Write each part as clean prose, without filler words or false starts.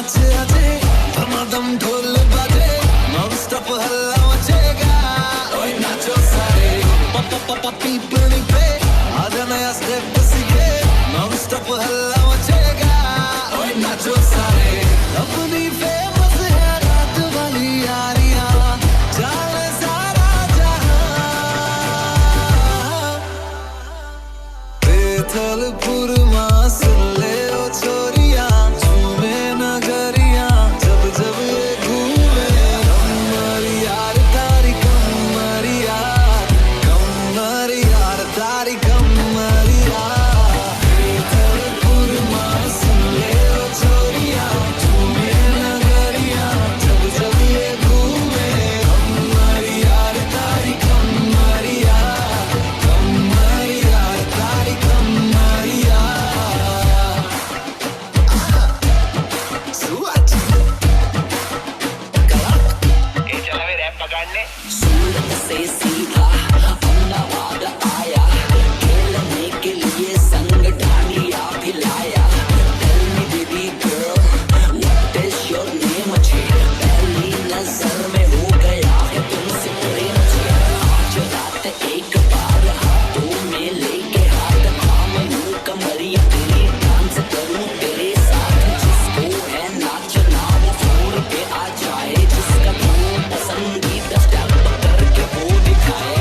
नाच आजे धमाधम ढोल बाजे नॉन स्टॉप हल्ला मचेगा ओए नाचो सारे पप पीपनी पे आजा नया स्टेप सीखे नॉन स्टॉप हल्ला मचेगा ओए नाचो सारे अपनी फेमस है रात वाली यारियां जाने सारा जहां बेथलपुर मां सुन ले ओ छोरियां झूमे नगरियां जब जब ये घूमे कमर यार तारी कमर यार तारी कमर यार बेथलपुर मां सुन ले ओ छोरियां झूमे नगरियां जब जब ये घूमे कमर यार तारी कमर यार तारी कमर यार सुअच ये चला वे रैप पकड़ने सूरत से सीधा अहमदाबाद आया खेलने के लिए संग ढालिया पिलाया Tell me baby girl what is your name अच्छे पहली नजर में हो गया है तुमसे प्रेम अच्छे आज रात एक बार हाथों में लेके हाथ थाम लूं कमरिया तेरी डांस करूं तेरे साथ जिसको है नाचना वो फ्लोर पे आ जाए जिसका तू पसंदीदा स्टेप करके वो दिखाए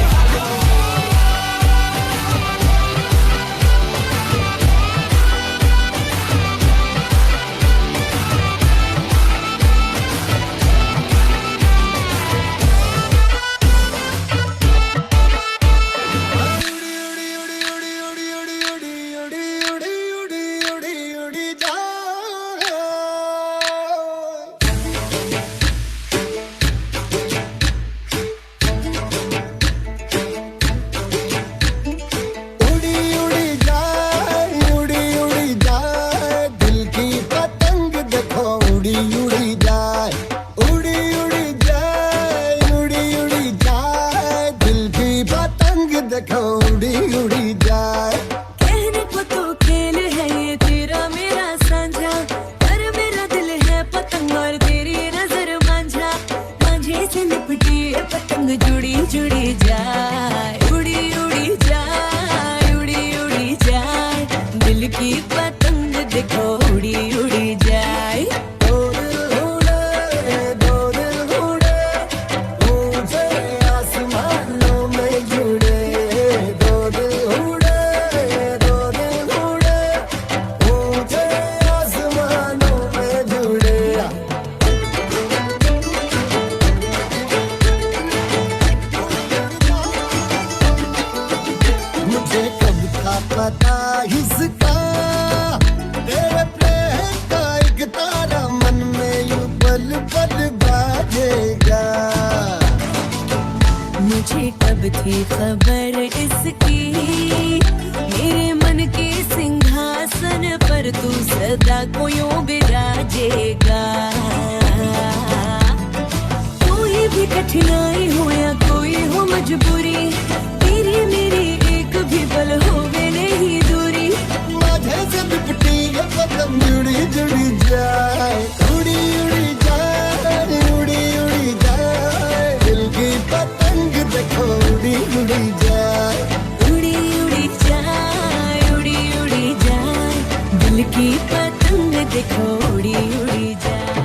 उड़ी जाए दिल की पतंग देखो उड़ी जाए उड़ी जाए दिल की पतंग देखो उड़ी जाए कहने को तो खेल है ये तेरा मेरा साझा पर मेरा दिल है पतंग और तेरी नजर मांझा मांझे से लिपटी ये पतंग जुड़ी जुड़ी जाए उड़ी जाए दिल की पतंग देखो उड़ी जाए दो दिल उड़े ऊंचे आसमानों में जुड़े दो दिल उड़े ऊंचे आसमानों में जुड़े मुझे कब था पता इसका तेरे प्रेम का एक तारा मन में यूं पल पल बाजेगा मुझे कब थी खबर इसकी मेरे मन के सिंहासन पर तू सदा को यूं बिराजेगा कोई भी कठिनाई हो या कोई हो मजबूरी तेरी मेरी एक भी पल होवे नहीं दूरी माझे से लिपटी ये पतंग जुड़ी जाए उड़ी जाए दिल की पतंग देखो उड़ी जाए उड़ी जाए दिल की पतंग देखो उड़ी जाए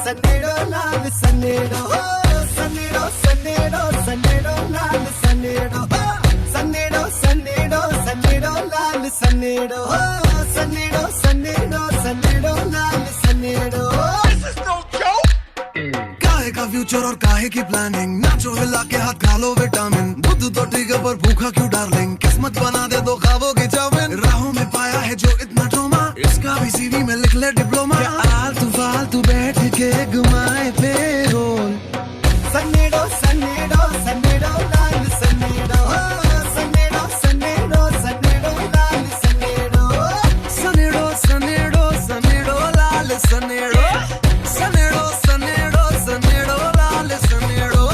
सनेड़ो लाल सनेड़ो लाल सनेड़ो लाल सनेड़ो लाल सनेड़ो काहे का फ्यूचर और काहे की प्लानिंग नाचो हिला के हाथ खा लो विटामिन बुद्ध तो ठीक है पर भूखा क्यों डार्लिंग किस्मत बना दे दो खाबों की चाउमीन राहों में पाया है जो इतना ट्रॉमा इसका भी सीवी में लिख ले डिप्लोमा आलतू फालतू बैठ के घुमाए पेरोल सनेड़ो लाल सनेड़ो लाल सनेड़ो लाल सनेड़ो लाल सनेड़ो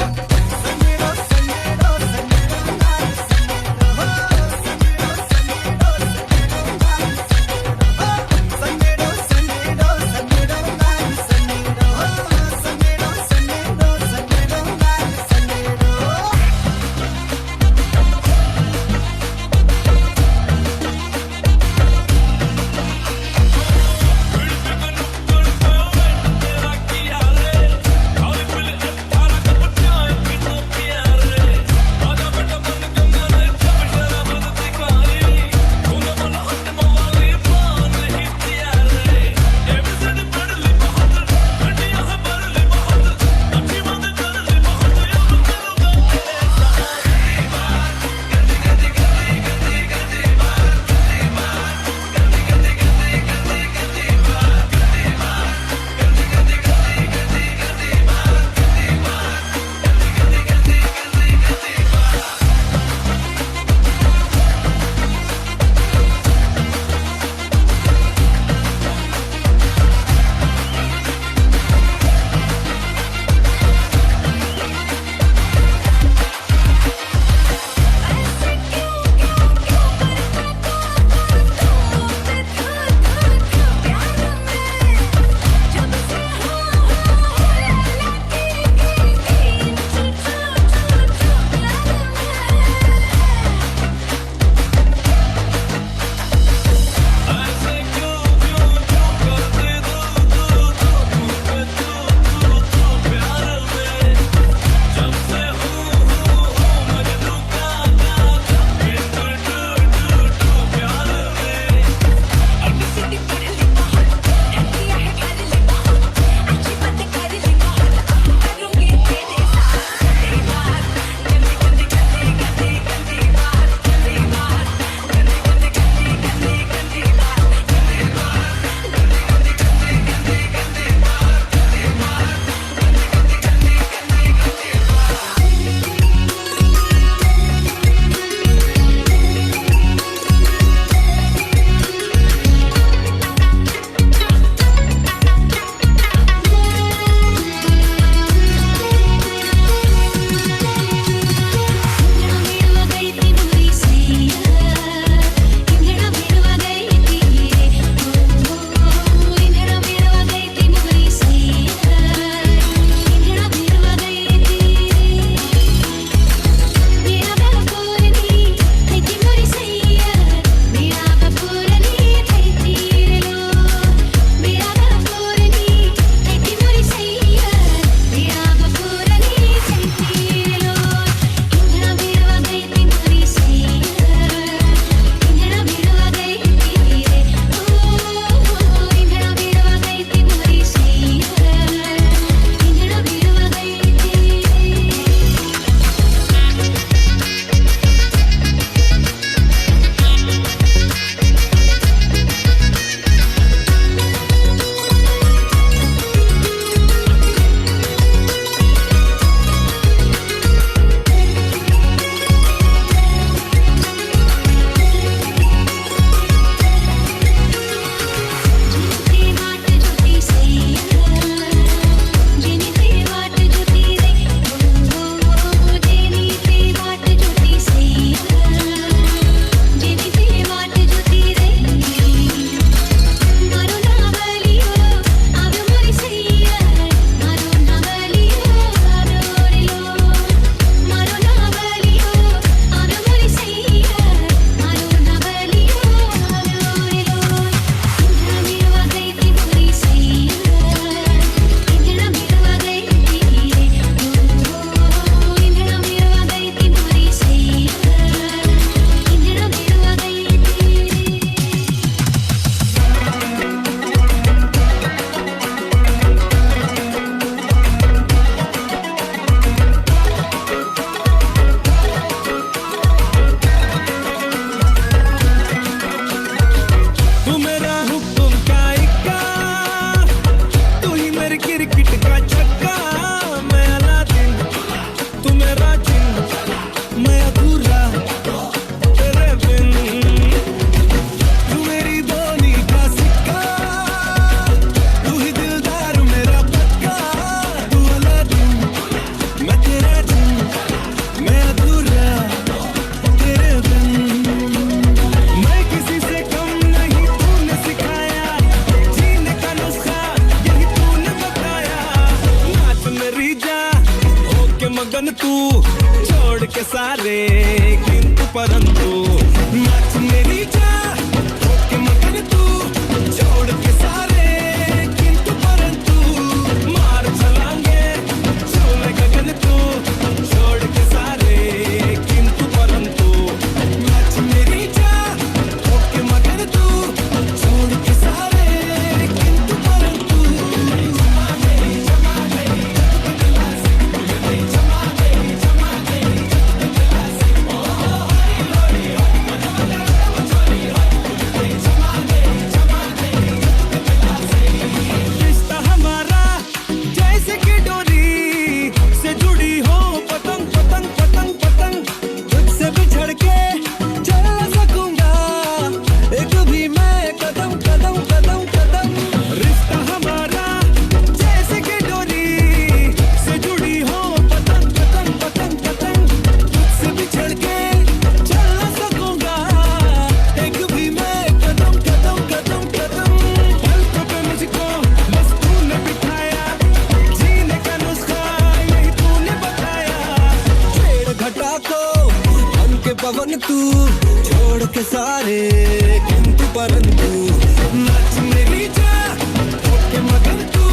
के सारे किंतु परंतु नाच मेरी जान होके मगन तू छोड़ के सारे किंतु परंतु मार चलांगे छोड़ गगन तू छोड़ के सारे किंतु परंतु नाच मेरी जान होके मगन तू छोड़ के सारे किंतु परंतु रिश्ता हमारा जैसे कि डोरी से जुड़ी हो पतंग पतंग पतंग पतंग तुझसे बिछड़ के चल ना सकूंगा एक भी मैं कदम कदम कदम कदम रिश्ता हमारा जैसे कि डोरी से जुड़ी हो पतंग पतंग पतंग पतंग तुझसे बिछड़ के चल ना सकूंगा एक भी मैं कदम कदम कदम कदम पलकों पे मुझको बस तूने बिठाया जीने का नुस्खा यही तूने बताया छेड़ घटा को मन के पवन तू छोड़ के सारे किंतु परंतु नाच मेरी जान होके मगन तू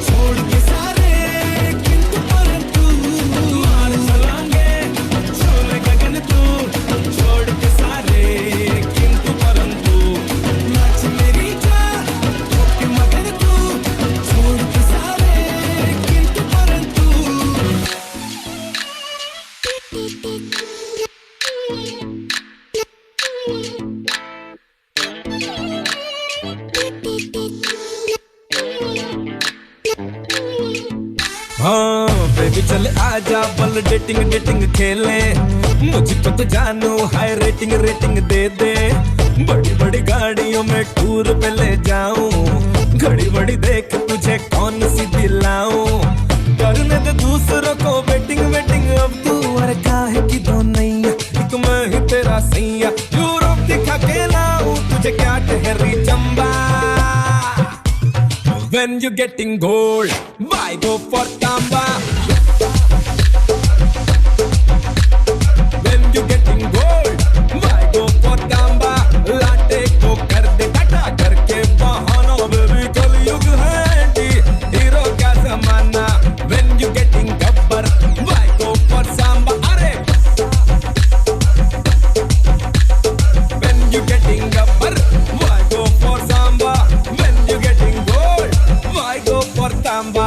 छोड़ के सारे किंतु परंतु मार चलांगे छोड़ गगन तू छोड़ के सारे किंतु परंतु नाच मेरी जान होके मगन तू छोड़ के सारे किंतु परंतु हाँ बेबी चले आजा बल डेटिंग डेटिंग खेले मुझको तो जानू हाई रेटिंग रेटिंग दे दे बड़ी बड़ी गाड़ियों में टूर पे ले जाऊं घड़ी बड़ी देख तुझे कौन सी दिलाऊं करने दे दूसरों को वेटिंग वेटिंग अब तू और काहे की दो नैया एक मैं ही तेरा सैया यूरोप दिखा के लाऊं तुझे क्या ठहरी Chamba When you getting gold, why go for tamba? When you getting gold, why go for tamba? Latte को कर दे टाटा करके बहाना बेबी कलयुग है आंटी हीरो का जमाना When you getting Gabbar, why go for samba? अरे When you getting Gabbar, why go for samba? When you getting gold, why go for tamba?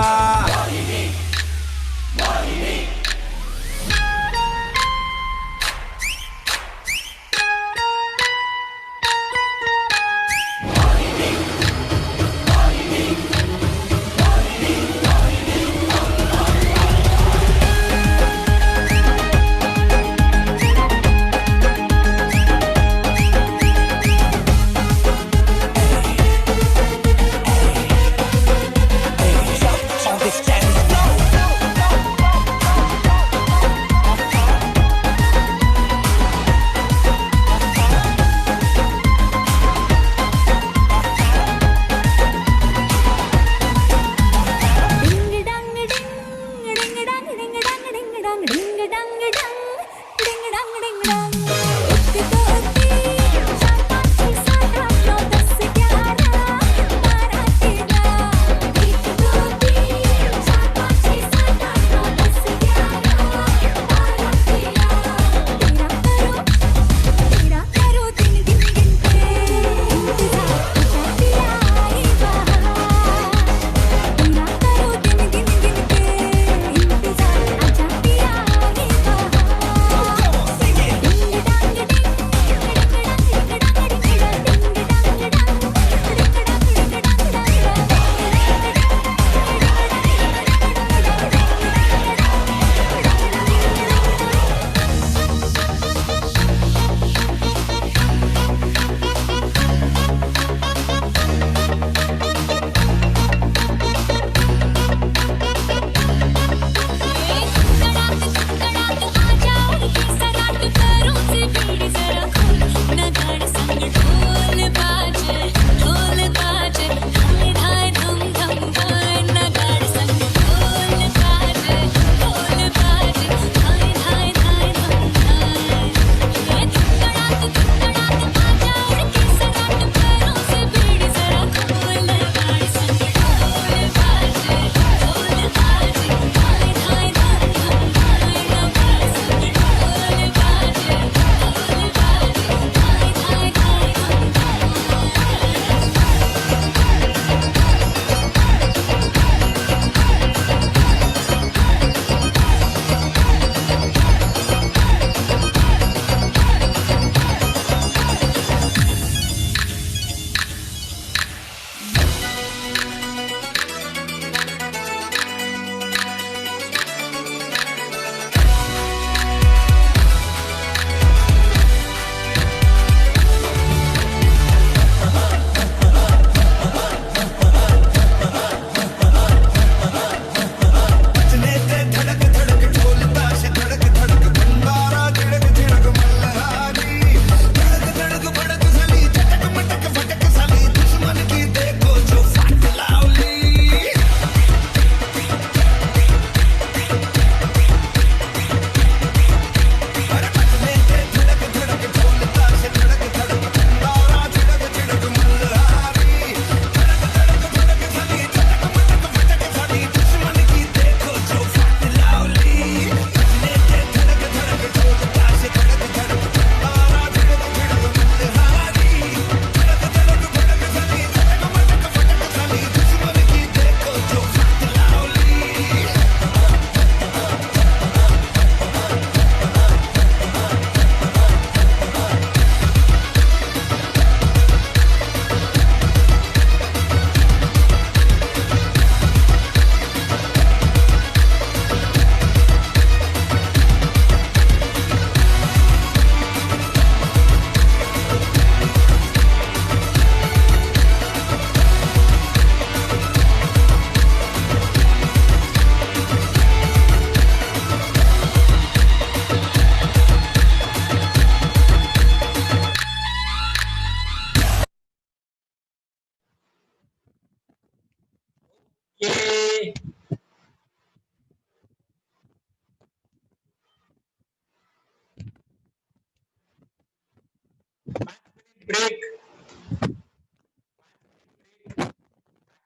Break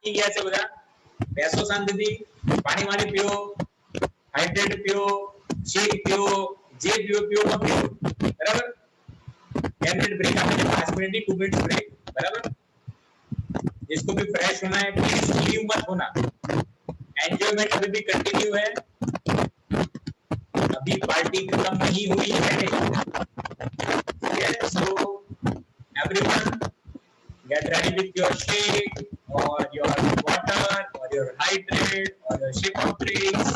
ગયા છે બધા. બેસો શાંતિથી, પાણી વાણી પીઓ, હાઇડ્રેટ પીઓ, શેક પીઓ, જે પીઓ પીઓ મત પીઓ, बराबर. 10 मिनट ब्रेक आपने 5 मिनट नहीं 2 मिनट ब्रेक, बराबर. जिसको भी फ्रेश होना है प्लीज लीव मत होना. एंजॉयमेंट अभी भी कंटिन्यू है, अभी पार्टी खत्म नहीं हुई है. So everyone get ready with your shake or your water or your hydrate or your shake of drinks,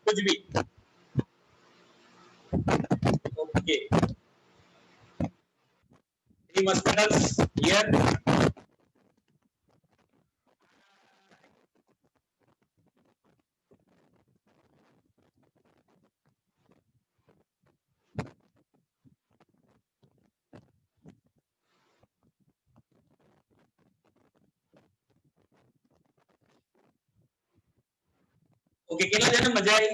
कुछ भी. Okay. 3 muscles here. ओके, કેટલા જણા મજા આવી?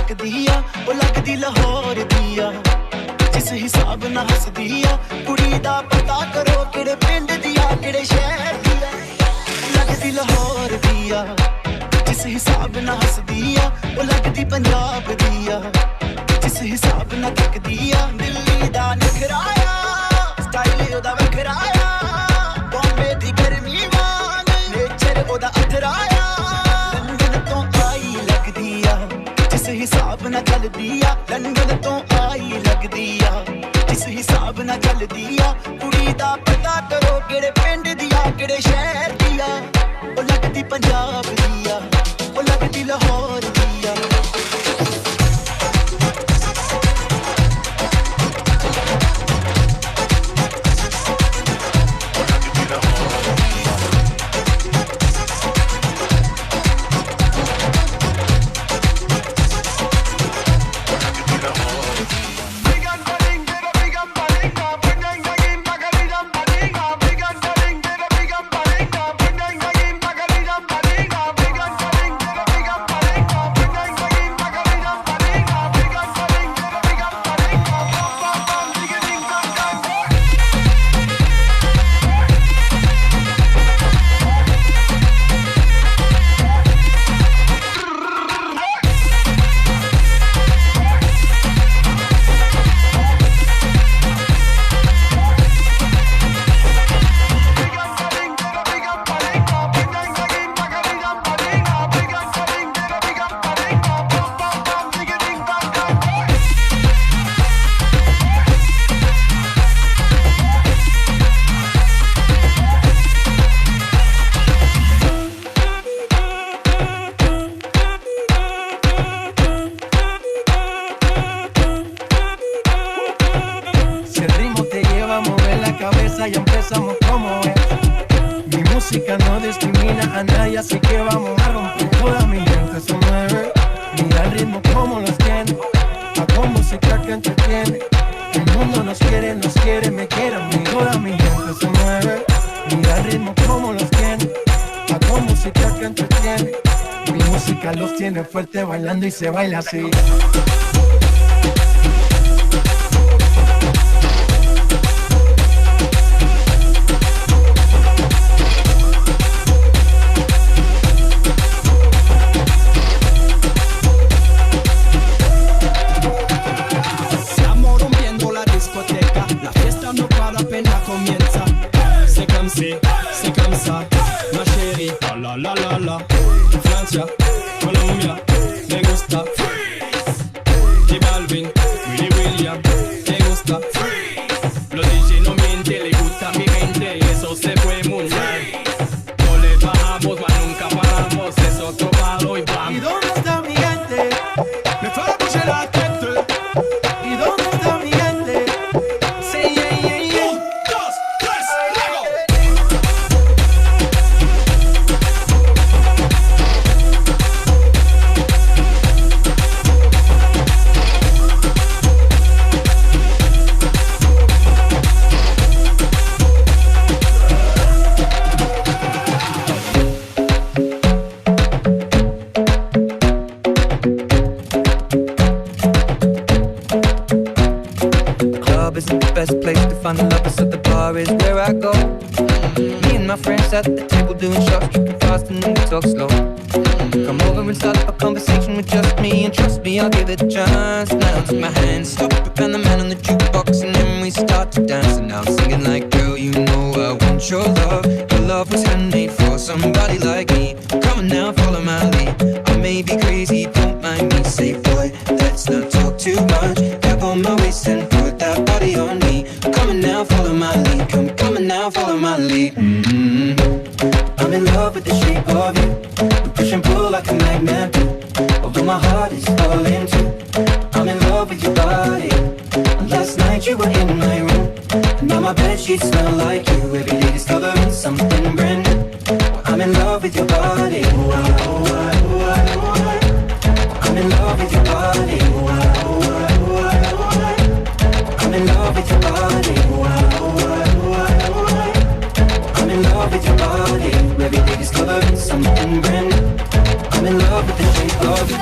ਤੱਕਦੀ ਆ ਉਹ ਲੱਗਦੀ ਲਾਹੌਰ ਦੀ ਆ ਜਿਸ ਹਿਸਾਬ ਨਾਲ ਹੱਸਦੀ ਆ ਕੁੜੀ ਦਾ ਪਤਾ ਕਰੋ ਕਿਹੜੇ ਪਿੰਡ ਦੀ ਆ ਕਿਹੜੇ ਸ਼ਹਿਰ ਦੀ ਆ ਲੱਗਦੀ ਲਾਹੌਰ ਦੀ ਆ ਜਿਸ ਹਿਸਾਬ ਨਾਲ ਹੱਸਦੀ ਆ ਉਹ ਲੱਗਦੀ ਪੰਜਾਬ ਦੀ ਆ ਜਿਸ ਹਿਸਾਬ ਨਾਲ ਤੱਕਦੀ ਆ ਦਿੱਲੀ ਦਾ ਨਖਰਾ ਆ ਸਟਾਈਲ ਉਹਦਾ ਵੱਖਰਾ ਆ ਬੰਬੇ ਦੀ ਗਰਮੀ ਵਾਂਗ ਨੇਚਰ ਉਹਦਾ ਅਥਰਾ ਆ ਲੰਡਨ ਤੋਂ ਆਈ ਲੱਗਦੀ ਆ ਜਿਸ ਹਿਸਾਬ ਨਾਲ ਚੱਲਦੀ ਆ ਲੰਡਨ ਤੋਂ ਆਈ ਲੱਗਦੀ ਆ ਜਿਸ ਹਿਸਾਬ ਨਾਲ ਚੱਲਦੀ ਆ ਕੁੜੀ ਦਾ ਪਤਾ ਕਰੋ ਕਿਹੜੇ ਪਿੰਡ ਦੀ ਆ ਕਿਹੜੇ ਸ਼ਹਿਰ ਦੀ ਆ ਉਹ ਲੱਗਦੀ ਪੰਜਾਬ ਦੀ ਆ ਉਹ ਲੱਗਦੀ ਲਾਹੌਰ ਦੀ ਆ Y empezamos como es. Mi música no discrimina a nadie, así que vamos a romper. Toda mi gente se mueve, mira el ritmo como los tiene. Hago música que entretiene. El mundo nos quiere, me quiere a mí. Toda mi gente se mueve, mira el ritmo como los tiene. Hago música que entretiene. Mi música los tiene fuerte bailando y se baila así. C'est comme ça, ma chérie. La la la la. Francia, Colombia, me gusta. J Balvin, Willy William, me gusta. Los DJ no mienten, le gusta a mi gente y eso se fue mundial. No le bajamos, mas nunca paramos, es otro palo y bam. ¿Y dónde está mi gente? Me fue a bouger la tête. ¿Y dónde está mi gente? Say yeah yeah yeah. 1, 2, 3, luego. Isn't the best place to find the lovers, so the bar is where I go. Me and my friends at the table doing shots, tripping fast and then we talk slow. Come over and start up a conversation with just me, and trust me, I'll give it a chance. Now take my hand, stop it, and the man on the jukebox, and then we start to dance. And now I'm singing like, girl, you know I want your love. Your love was handmade for somebody like me. Come on now, follow my lead. I may be crazy, don't mind me. Say, boy, let's not talk too much. Grab on my waist and put that body on me. Come on now, follow my lead. Come on now, follow my lead. I'm in love with the shape of you. We push and pull like a magnet do. Although my heart is falling too. I'm in love with your body. And last night you were in my room, and now my bedsheets smell like you. Every day discovering something brand new. I'm in love with your body. I'm in love with your body. I'm in love with your body. I'm in love with your body. Every day discovering something brand new. I'm in love with the shape of you.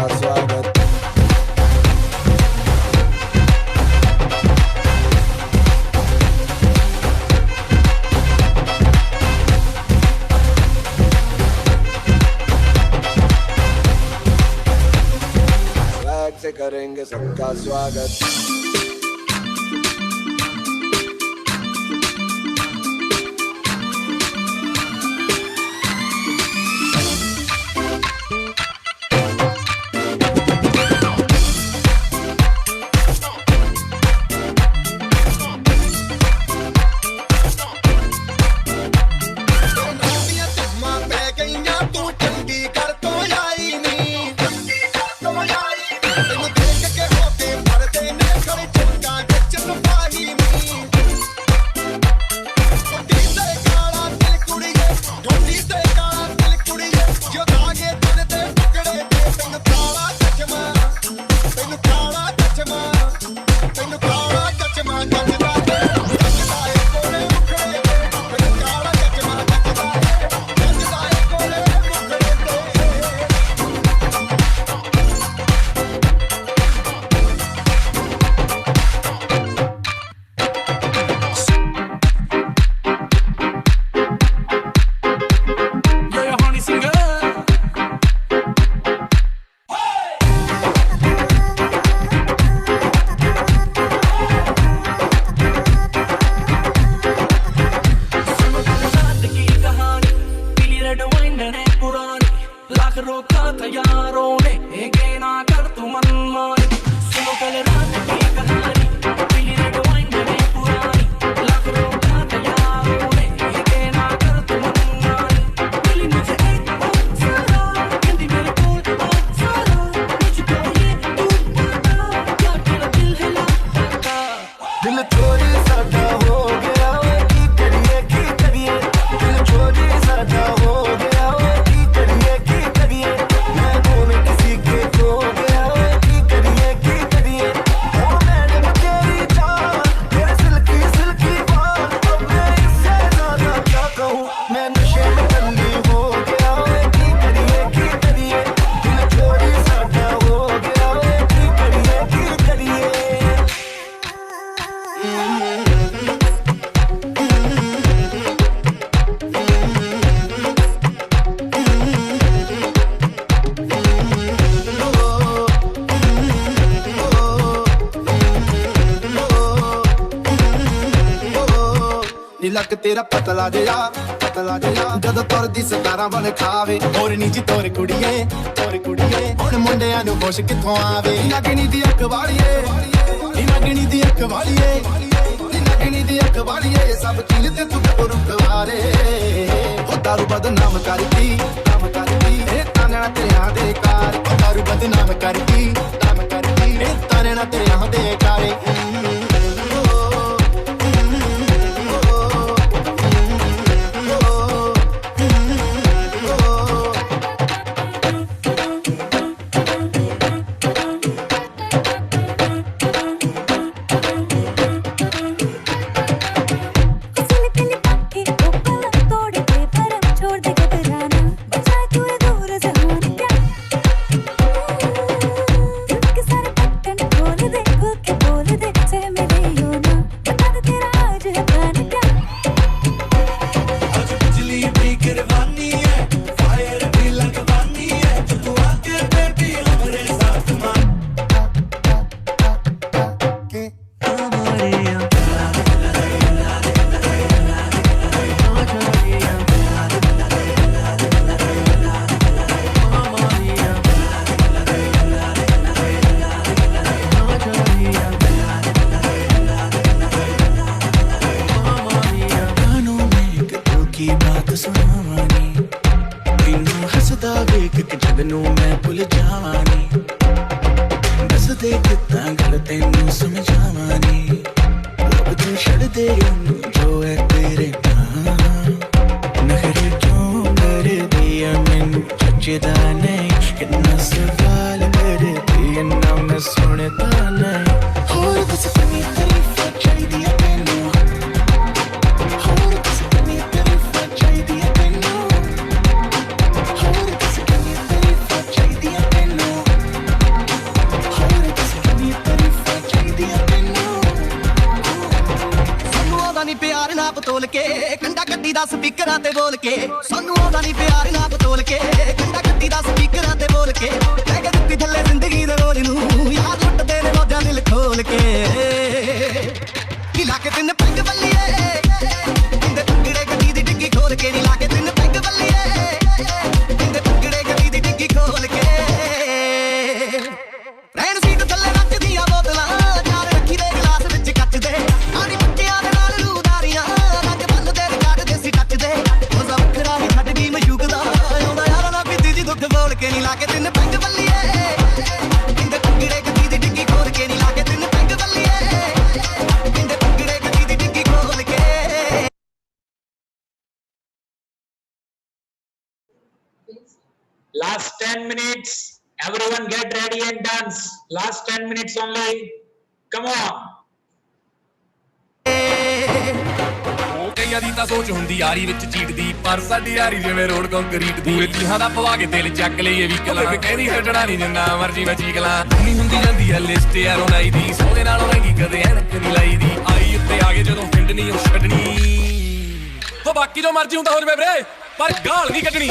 सबका स्वागत। Swag से करेंगे सबका स्वागत। ਲੱਕ ਤੇਰਾ ਪਤਲਾ ਜਿਹਾ ਜਦੋਂ ਤੁਰਦੀ ਸਤਾਰਾਂ ਬਣ ਖਾਵੇ ਹੋਰ ਨੀ ਜੀ ਤੋਰ ਕੁੜੀਏ ਹੁਣ ਮੁੰਡਿਆਂ ਨੂੰ ਖੁਸ਼ ਕਿੱਥੋਂ ਆਵੇ ਲੱਗਣੀ ਦੀ ਅੱਖ ਵਾਲੀਏ ਲੱਗਣੀ ਦੀ ਅੱਖ ਵਾਲੀਏ ਲੱਗਣੀ ਦੀ ਅੱਖ ਵਾਲੀਏ ਸਭ ਚੀਜ਼ ਤੇ ਤੂੰ ਰੁਕਵਾਰੇ ਉਹ ਦਾਰੂ ਬਦਨਾਮ ਕਰਦੀ ਇਹ ਤਾਨਣਾ ਤੇਰਿਆਂ ਦੇ ਕਾਰ ਉਹ ਦਾਰੂ ਬਦਨਾਮ ਕਰਦੀ ਇਹ ਤਾਨਣਾ ਤੇਰਿਆਂ ਦੇ ਕਾਰੇ दा स्पीकरां ते बोल के सानू आंदा नहीं प्यार ना बतोल के गंदा गड्डी दा स्पीकरां ते बोल के लै के दित्ती थल्ले जिंदगी दे रोल नू याद लुटदे ने मौजां दिल खोल के नी लाके तिन पैग बल्लिए इंदे टुकड़े गड्डी दी डिग्गी खोल के नी लाके तिन पैग बल्लिए इंदे टुकड़े गड्डी दी डिग्गी खोल के रैन सीट थल्ले रख दिया बोतलां चार रखी दे गिलास विच कच दे आनी पट्टियां दे नाल रूदारियां रंग बंद दे रिकार्ड देसी टच दे मजा वखरा ही छड्ड गई मयूक दा आउंदा यारा ना पीती जी दुख बोल के नी लाके तिन पैग बल्लिए इंदे टुकड़े गड्डी दी डिग्गी खोल के नी लाके तिन पैग बल्लिए इंदे टुकड़े गड्डी दी डिग्गी खोल के Last 10 minutes. Everyone get ready and dance. Last 10 minutes only. Come on. ਉਹ ਕਈਆਂ ਦੀ ਤਾਂ ਸੋਚ ਹੁੰਦੀ ਯਾਰੀ ਵਿੱਚ ਚੀਟਦੀ ਪਰ ਸਾਡੀ ਯਾਰੀ ਜਿਵੇਂ ਰੋਡ ਕੰਕਰੀਟ ਦੀ ਤੀਹਾਂ ਦਾ ਪਵਾ ਕੇ ਦਿਲ ਚੱਕ ਲਈਏ ਵੀ ਕਲਾ ਕਹਿੰਦੀ ਛੱਡਣਾ ਨਹੀਂ ਜਿੰਨਾ ਮਰਜੀ ਮੈਂ ਚੀਕ ਲਾਂ ਨਹੀਂ ਹੁੰਦੀ ਜਾਂਦੀ ਆ ਲਿਸਟ ਯਾਰੋਂ ਨਾਈ ਦੀ ਸੋਹਣੇ ਨਾਲੋਂ ਮਹਿੰਗੀ ਕਦੇ ਐਨਕ ਨਹੀਂ ਲਾਈ ਦੀ ਆਈ ਉੱਤੇ ਆ ਗਏ ਜਦੋਂ ਫਿੰਡ ਨਹੀਂ ਉਹ ਛੱਡਣੀ ਹੋ ਬਾਕੀ ਜੋ ਮਰਜੀ ਹੁੰਦਾ ਹੋ ਜਵੇ ਵੀਰੇ ਪਰ ਗਾਲ ਨਹੀਂ ਕੱਢਣੀ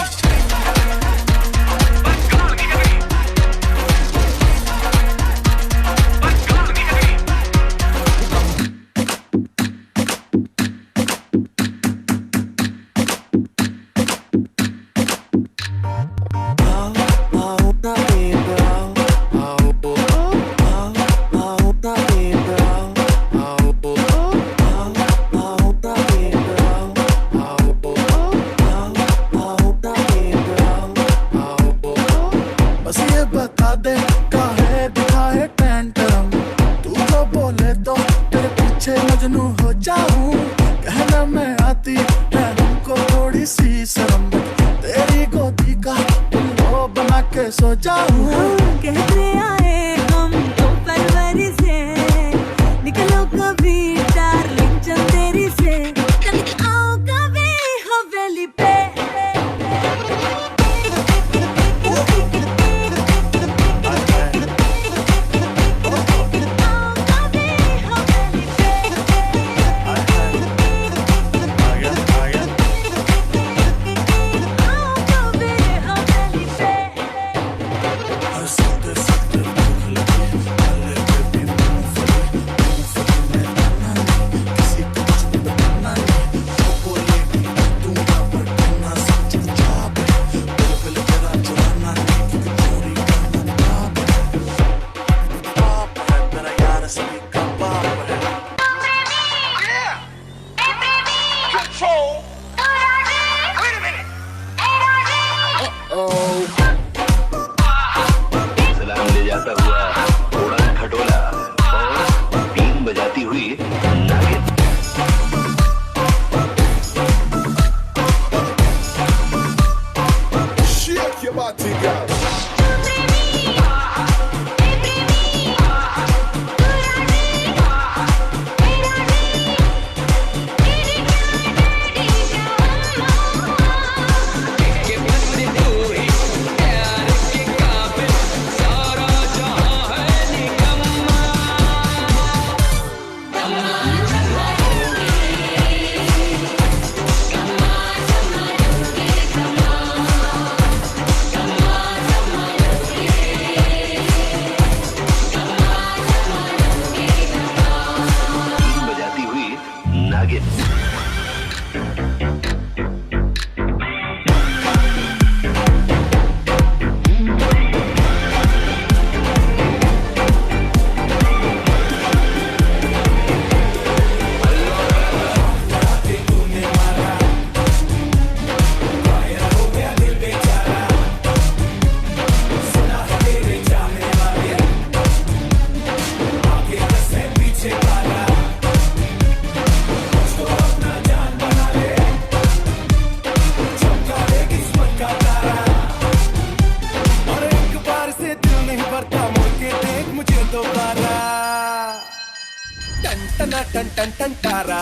टन टन टन तारा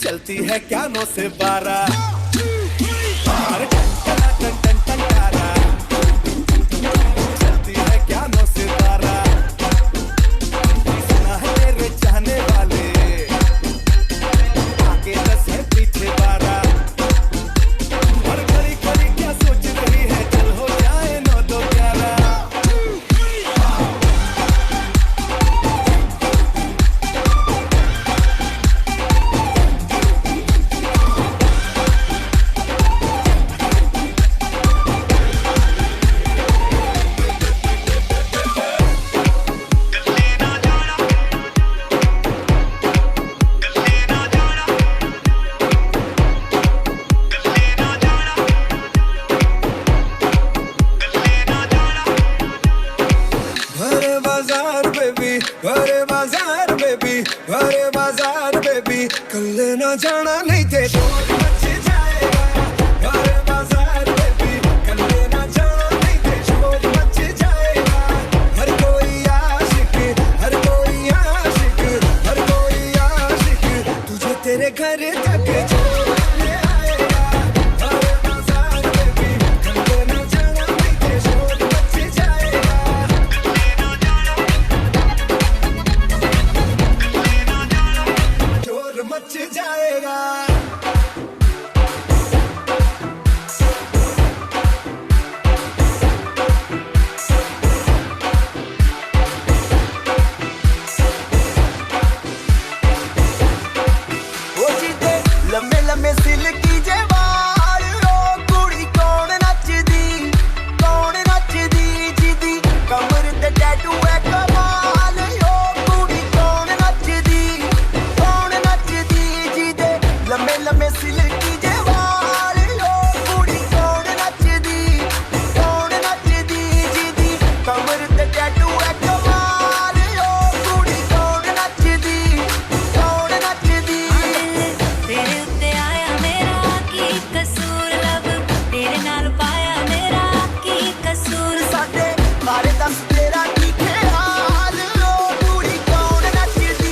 चलती है क्या 9 से 12 अरे टन टन टन टन तारा चलती है क्या 9 से 12 सुना है तेरे चाहने वाले आगे 10 है पीछे कल्ले ना जाना नहीं थे शोर मच जाएगा यारे बाजार में भी कल्ले ना जाना नहीं थे शोर मच जाएगा हर कोई आशिक हर कोई आशिक हर कोई आशिक तुझे तेरे घर तक छोड़ने आएगा यारे बाजार में भी कल्ले ना जाना नहीं थे शोर मच जाएगा शोर मच जाएगा ओ जीते लम्बे लम्बे सिल्की जे वाल ओ कुड़ी कौन नचदी जीदी कमर ते टैटू है कमाल ओ कुड़ी कौन नचदी जीदे लम्बे लम्बे सिल्की जे वाल ओ कुड़ी कौन नचदी जीदी कमर ते टैटू है कमाल ओ कुड़ी कौन नचदी तेरे उत्ते आया मेरा की कसूर लब तेरे नाल पाया मेरा की कसूर साडे बारे दस तेरा की ख्याल ओ कुड़ी कौन नचदी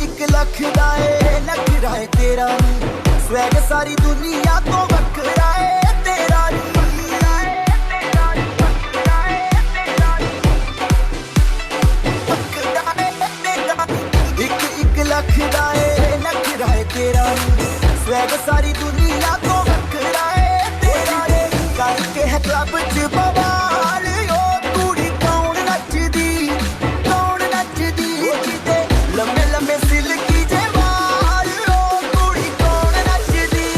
एक लख दा नखरा है तेरा नी स्वैग सारी दुनिया तो वखरा है तेरा नी एक लख दा नखरा है तेरा नी स्वैग सारी दुनिया तो वखरा है तेरा करके है क्लब च बवाल ओ कुड़ी कौन नचदी ओ जीते लम्बे लम्बे सिल्की जे वाल ओ कुड़ी कौन नचदी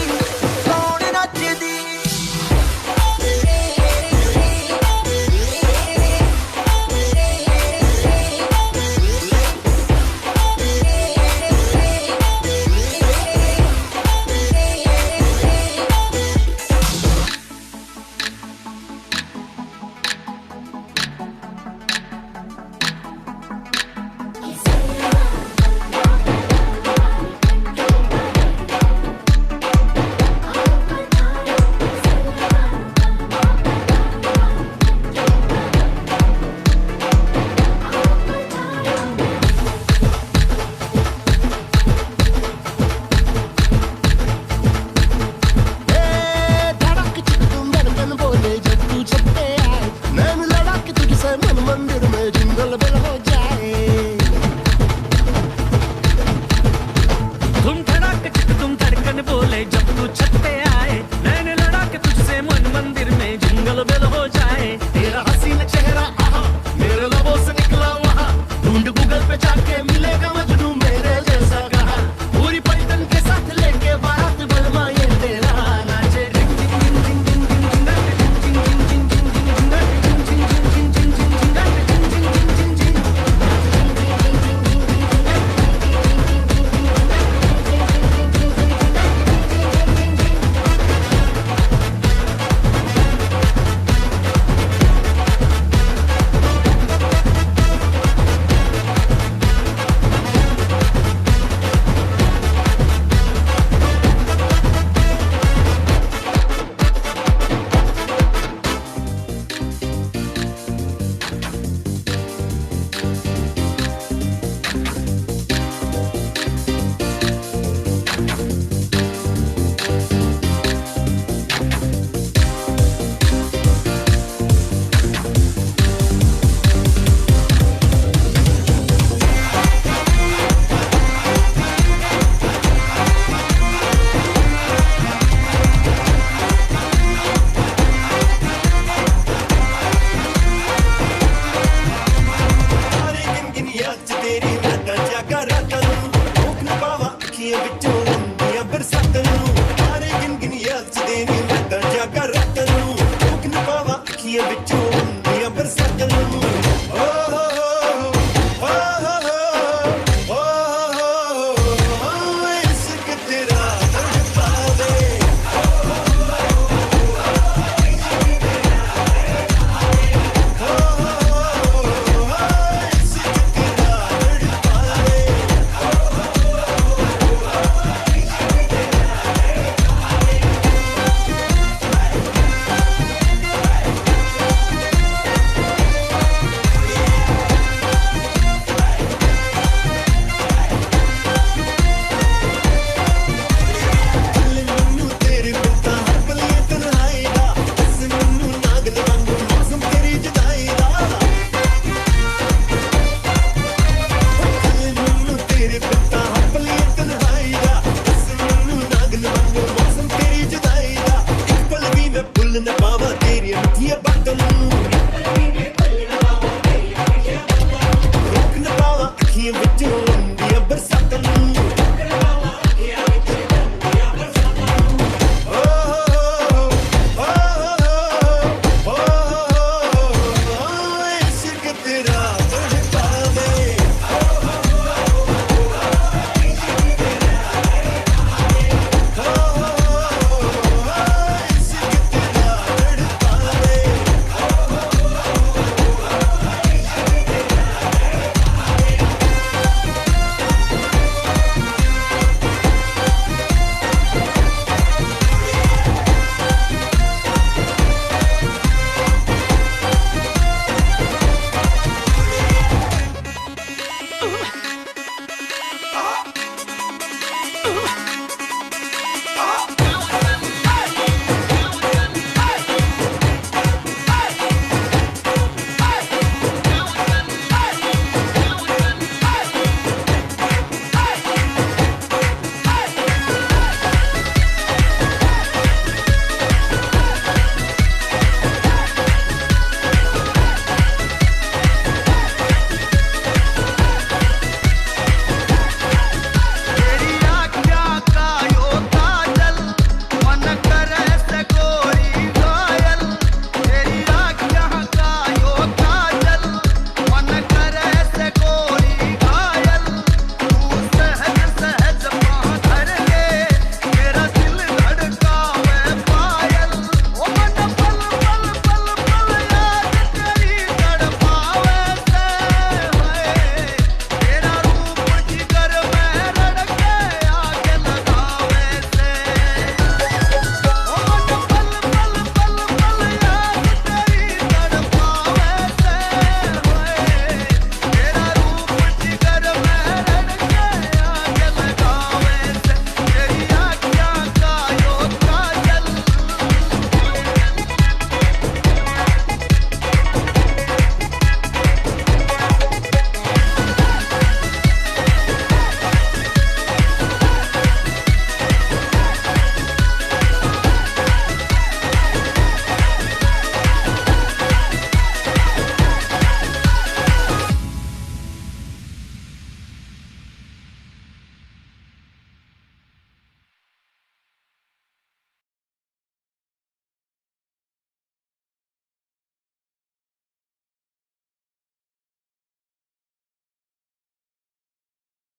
धड़क चिक तुम धड़कन बोले जब तू छपते आए नैन लड़ा के तुझसे मन मंदिर में जिंगल बेल हो जाए तुम धड़क चिक तुम धड़कन बोले जब तू छत पे आए नैन लड़ा के तुझसे मन मंदिर में जिंगल बेल हो जाए तेरा हसीन चेहरा आहा मेरे लबों से निकला वहाँ ढूंढ गूगल पे जाके मिलेगा मजनू मेरे जैसा कहा पूरी पलटन के साथ लेके बारात बलमा ये तेरा नाचे ring ring ring ring ring ring ring ring ring ring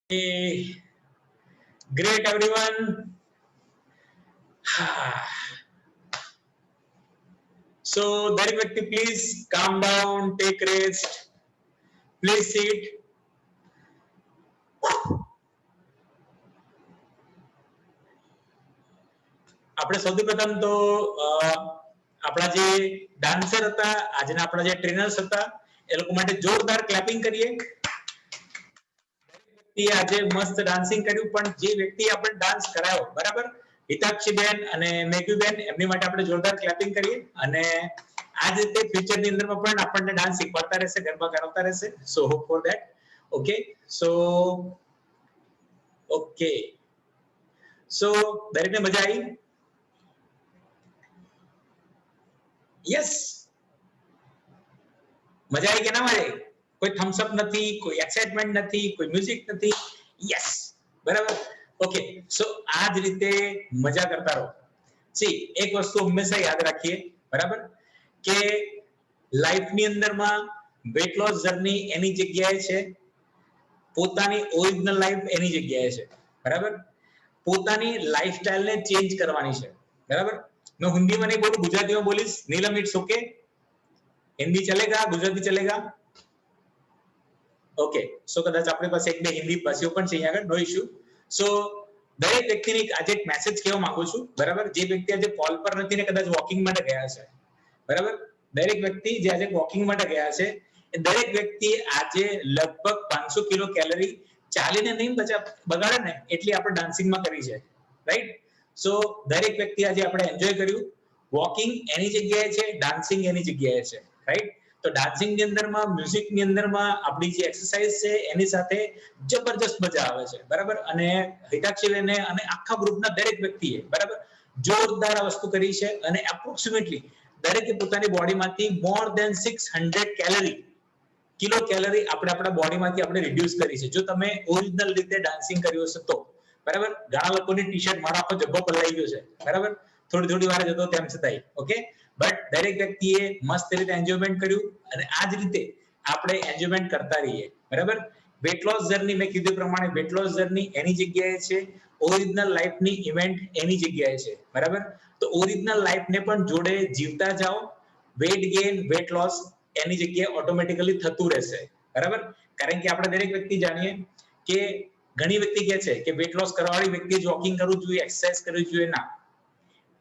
Great everyone. So દરેક વ્યક્તિ please calm down, take rest, please sit. આપણે સૌથી પ્રથમ તો આપણા જે ડાન્સર હતા, આજના આપણા જે ટ્રેનર્સ હતા, એ લોકો માટે જોરદાર ક્લેપિંગ કરીએ. આજે મસ્ત ડાન્સિંગ કર્યું, પણ જે વ્યક્તિ આપણે ડાન્સ કરાયો, બરાબર, હિતાક્ષીબેન અને મેઘુબેન, એમની માટે આપણે જોરદાર ક્લેપિંગ કરીએ. અને આ જ રીતે ફ્યુચરની અંદરમાં પણ આપણને ડાન્સ શીખવાડતા રહેશે, ગરબા કરાવતા રહેશે. So hope for that. Okay, so okay, so દરેકને મજા આવી? યસ, મજા આવી કે ના મજા આવી? કોઈ થમ્સ અપ નથી, કોઈ એક્સાઇટમેન્ટ નથી, કોઈ મ્યુઝિક નથી. યસ, બરાબર. ઓકે, સો આ જ રીતે મજા કરતા રહો. સી, એક વસ્તુ હંમેશા યાદ રાખીએ, બરાબર, કે લાઈફની અંદરમાં વેટ લોસ જર્ની એની જગ્યાએ છે, પોતાની ઓરિજિનલ લાઈફ એની જગ્યાએ છે, બરાબર. પોતાની લાઈફસ્ટાઈલને ચેન્જ કરવાની છે, બરાબર. मैं हिंदी में नहीं बोलूं, गुजराती में बोलीस. नीलम, इट्स ओके? हिंदी चलेगा, गुजराती चलेगा? ओके, सो कदाच આપણી પાસે એક બે હિન્દી ભાષીઓ પણ છે અહીંયા આગળ, નો ઇશ્યુ. સો દરેક વ્યક્તિને આજે એક મેસેજ કહેવા માંગુ છું, બરાબર. જે વ્યક્તિ આજે કોલ પર નથી ને કદાચ વોકિંગ માટે ગયા છે, બરાબર, દરેક વ્યક્તિ જે આજે વોકિંગ માટે ગયા છે, એ દરેક વ્યક્તિ આજે લગભગ 500 કિલો કેલરી ચાલીને નહીં બગાડે ને એટલી આપણે ડાન્સિંગમાં કરી છે, રાઈટ? સો દરેક વ્યક્તિ આજે આપણે એન્જોય કર્યું. વોકિંગ એની જગ્યાએ છે, ડાન્સિંગ એની જગ્યાએ છે, રાઈટ? તો ડાન્સિંગ ની અંદરમાં, મ્યુઝિક ની અંદરમાં આપણી જે એક્સરસાઇઝ છે એની સાથે જબરજસ્ત મજા આવે છે, બરાબર. અને હિતાક્ષીબેને અને આખા ગ્રુપના દરેક વ્યક્તિએ, બરાબર, જોરદાર આ વસ્તુ કરી છે. અને એપ્રોક્સિમેટલી દરેકે પોતાની બોડીમાંથી મોર ધેન 600 કિલો કેલરી આપણે આપણા બોડીમાંથી આપણે રિડ્યુસ કરી છે, જો તમે ઓરિજિનલ રીતે ડાન્સિંગ કર્યું હશે તો, બરાબર. ઘણા લોકોની ટી-શર્ટ મારો આખો જબ્બો પલાઈ ગયો છે, બરાબર, થોડી વાર જતો તેમ છતાંય. ઓકે, બટ દરેક વ્યક્તિએ મસ્ત રીતે એન્જોયમેન્ટ કર્યું, અને આ જ રીતે આપણે એન્જોયમેન્ટ કરતા રહીએ, બરાબર. વેટ લોસ જર્ની મેં કીધું પ્રમાણે વેટ લોસ જર્ની એની જગ્યાએ છે, ઓરિજિનલ લાઈફની ઇવેન્ટ એની જગ્યાએ છે, બરાબર. તો ઓરિજિનલ લાઈફને પણ જોડે જીવતા જાઓ. વેટ ગેઇન, વેટ લોસ એની જગ્યાએ ઓટોમેટિકલી થતું રહેશે, બરાબર. કારણ કે આપણે દરેક વ્યક્તિ જાણીએ કે ઘણી વ્યક્તિ કહે છે કે વેટ લોસ કરવાવાળી વ્યક્તિએ વોકિંગ કરવું જોઈએ, એક્સરસાઇઝ કરવી જોઈએ. ના,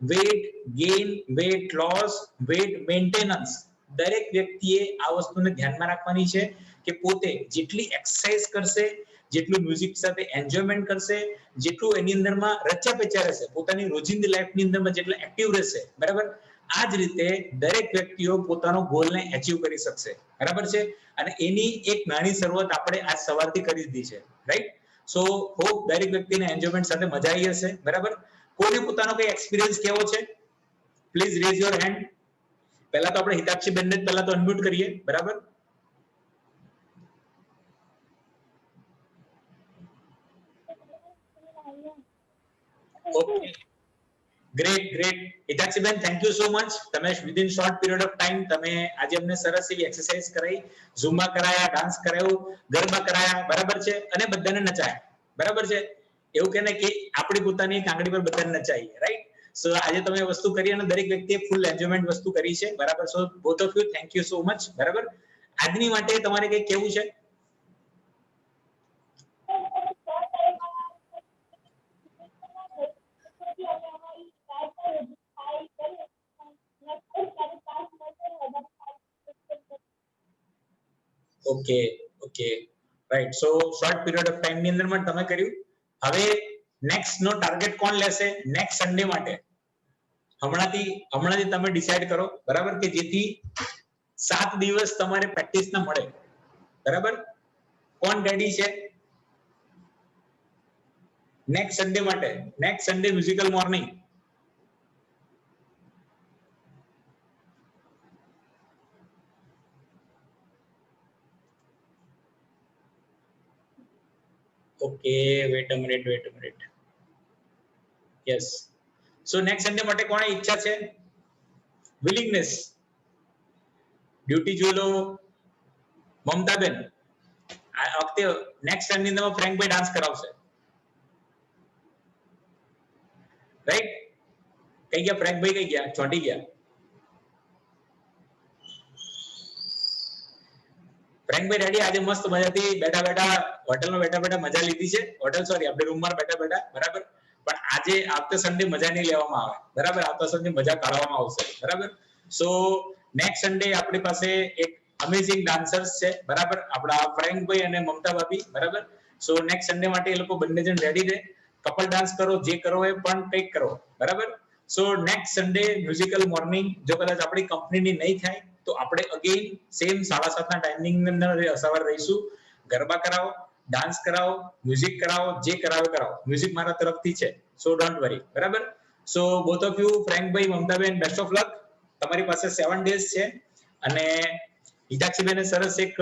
weight gain, weight loss, weight maintenance, દરેક વ્યક્તિએ આ વસ્તુને ધ્યાનમાં રાખવાની છે કે પોતે જેટલી એક્સરસાઇઝ કરશે, જેટલું મ્યુઝિક સાથે એન્જોયમેન્ટ કરશે, જેટલું એની અંદરમાં રચ્યા પેચ્યા રહેશે, પોતાની રોજિંદી લાઈફની અંદરમાં જેટલા એક્ટિવ રહેશે, બરાબર, આ જ રીતે દરેક વ્યક્તિઓ પોતાનો ગોલને અચીવ કરી શકશે, બરાબર છે. અને એની એક નાની શરૂઆત આપણે આજ સવારથી કરી દીધી છે, રાઈટ? સો હોપ દરેક વ્યક્તિને એન્જોયમેન્ટ સાથે મજા આવી હશે, બરાબર. કોઈને પોતાનો કઈ એક્સપિરિયન્સ કેવો છે? Please rays your hand. પહેલા તો આપણે હિતાક્ષીબેનને જ પહેલા તો અનમ્યુટ કરીએ, બરાબર. Okay, great. હિતાક્ષીબેન, થેન્ક યુ સો મચ. તમે within short period of time તમે આજે અમને સરસ એવી એક્સરસાઇઝ કરાવી, ઝુમ્બા કરાયા, ડાન્સ કરાયો, ગરબા કરાયા, બરાબર છે, અને બધાને નચાયા, બરાબર છે. એવું કે ને કે આપણી પોતાની કાંગડી પર બધાને નચાઈએ, રાઈટ? સો આજે તમે વસ્તુ કરી અને દરેક વ્યક્તિએ ફૂલ એન્જોયમેન્ટ વસ્તુ કરી છે, બરાબર. So both of you, thank you so much, બરાબર. આજની માટે તમારે કઈ કેવું છે? Okay, right. So short period of time ની અંદરમાં તમે કર્યું. હવે નેક્સ્ટ નો ટાર્ગેટ કોણ લેશે નેક્સ્ટ સન્ડે માટે? હમણાંથી તમે ડિસાઈડ કરો, બરાબર, કે જેથી 7 દિવસ તમારે પ્રેક્ટિસ ના મળે, બરાબર. કોણ રેડી છે નેક્સ્ટ સન્ડે માટે? Next Sunday musical morning. Okay, wait a minute. Yes. So next Sunday માટે કોણે ઈચ્છા છે? વિલિંગનેસ. ડ્યુટી જોઈ લો મમતાબેન. આ વખતે નેક્સ્ટ ટાઈમ ની અંદર ફ્રેન્કભાઈ ડાન્સ કરાવશે, રાઈટ? કઈ ગયા ફ્રેન્કભાઈ? કઈ ગયા? ચોંટી ગયા. ફ્રેન્કભાઈ રેડી? આજે મસ્ત મજાથી બેઠા બેઠા હોટલમાં બેઠા બેઠા મજા લીધી છે. હોટલ સોરી, આપણે રૂમમાં બેઠા બેઠા, બરાબર? પણ આજે આવતા સન્ડે મજા નહીં લેવામાં આવે, બરાબર? આવતા સન્ડે મજા કાઢવામાં આવશે, બરાબર? સો નેક્સ્ટ સન્ડે આપણી પાસે એક અમેઝિંગ ડાન્સર્સ છે, બરાબર? આપણા ફ્રેન્કભાઈ અને મમતા ભાભી, બરાબર? સો નેક્સ્ટ સન્ડે માટે એ લોકો બંને જણ રેડી છે. કપલ ડાન્સ કરો, જે કરો એ પણ કંઈક કરો, બરાબર? So next Sunday musical morning જો કદાચ આપણી કંપનીની નહીં થાય તો આપણે અગેન સેમ 7:30 ના ટાઈમિંગ ની અંદર સવારે રહીશું. ગરબા કરાવો, ડાન્સ કરાવો, મ્યુઝિક કરાવો, જે કરાવો કરાવો. મ્યુઝિક મારા તરફથી છે, સો ડોન્ટ વરી, બરાબર? સો બોથ ઓફ યુ, ફ્રેન્કભાઈ, મમતાબેન, બેસ્ટ ઓફ લક. તમારી પાસે 7 ડેઝ છે. અને હિતાક્ષીબેને સરસ એક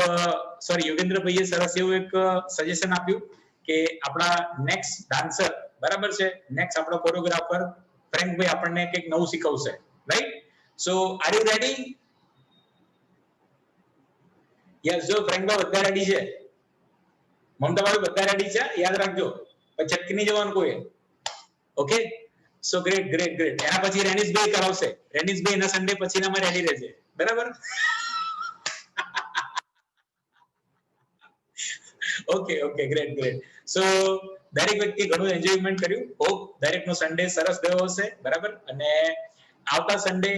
સોરી યોગેન્દ્રભાઈએ સરસ એવું એક સજેશન આપ્યું કે આપણા નેક્સ્ટ ડાન્સર, બરાબર છે, નેક્સ્ટ આપણો કોરિયોગ્રાફર ફ્રેન્કભાઈ આપણને કંઈક નવું શીખવશે, right? So are you ready? Yes. જો ફ્રેન્કભાઈ બધા રેડી છે, મમતાભાઈ બધા રેડી છે, યાદ રાખજો. પછી ચટકી નહીં જવાનું કોઈ. ઓકે? સો ગ્રેટ ગ્રેટ ગ્રેટ. એના પછી રેનિશભાઈ કરાવશે. રેનિશભાઈ એના સન્ડે પછીનામાં રેડી રહેશે, બરાબર? Okay okay, great great. So દરેક વ્યક્તિ ઘણું એન્જોયમેન્ટ કર્યું. હોપ દરેકનો સન્ડે સરસ ગયો હશે, બરાબર? અને આવતા સન્ડે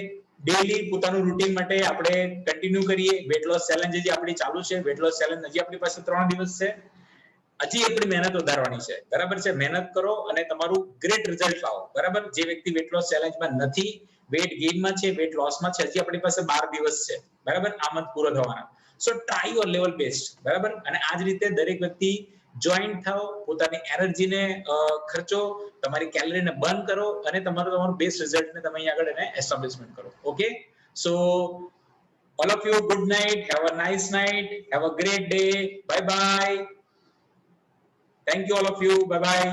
ડેઈલી પોતાનું રૂટીન માટે આપણે કન્ટિન્યુ કરીએ. વેટ લોસ ચેલેન્જ જે આપણી ચાલુ છે, વેટ લોસ ચેલેન્જ હજી આપણી પાસે 3 દિવસ છે. હજી આપણી મહેનત વધારવાની છે, બરાબર છે? મહેનત કરો અને તમારું ગ્રેટ રિઝલ્ટ લાવો, બરાબર? જે વ્યક્તિ વેટ લોસ ચેલેન્જમાં નથી, વેટ ગેઇનમાં છે, વેટ લોસમાં છે, હજી આપણી પાસે 12 દિવસ છે, બરાબર? આ મંથ પૂરો થવાના. સો ટ્રાય યોર લેવલ બેસ્ટ, બરાબર? અને આ જ રીતે દરેક વ્યક્તિ જોઈન્ટ થાઓ, પોતાની એનર્જીને ખર્ચો, તમારી કેલરીને બર્ન કરો અને તમારું બેસ્ટ રિઝલ્ટને તમે અહીં આગળ એને એસ્ટાબ્લિશમેન્ટ કરો. Okay? So all of you, good night, have a nice night, have a great day, bye bye. Thank you all of you, bye bye.